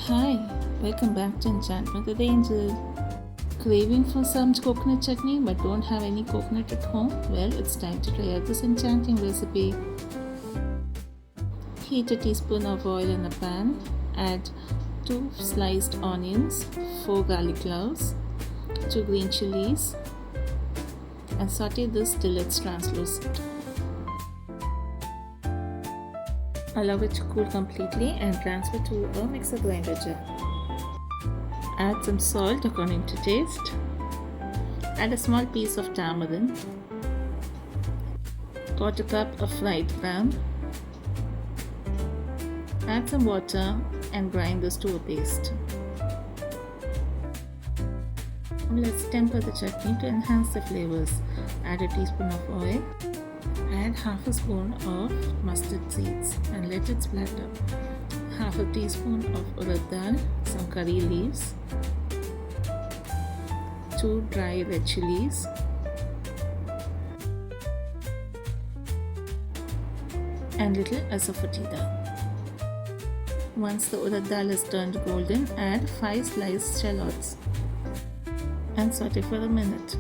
Hi, welcome back to Enchantment with Angel. Craving for some coconut chutney but don't have any coconut at home? Well, it's time to try out this enchanting recipe. Heat a teaspoon of oil in a pan, add 2 sliced onions, 4 garlic cloves, 2 green chilies, and saute this till it's translucent. Allow it to cool completely and transfer to a mixer grinder jar. Add some salt according to taste. Add a small piece of tamarind. 1/4 cup of fried gram. Add some water and grind this to a paste. Let's temper the chutney to enhance the flavors. Add a teaspoon of oil. Add half a spoon of mustard seeds and let it splatter. Half a teaspoon of urad dal, some curry leaves, 2 dry red chilies, and little Asafoetida. Once the urad dal is turned golden, add 5 sliced shallots and saute for a minute.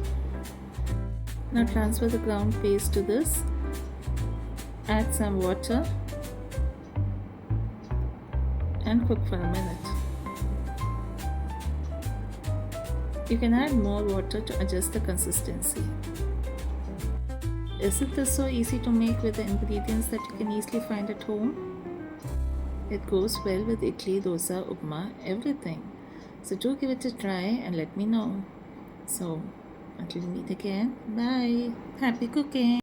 Now transfer the ground paste to this. Add some water and cook for a minute. You can add more water to adjust the consistency. Isn't this so easy to make with the ingredients that you can easily find at home? It goes well with idli, dosa, upma, everything. So do give it a try and let me know. So until we meet again, bye. Happy cooking.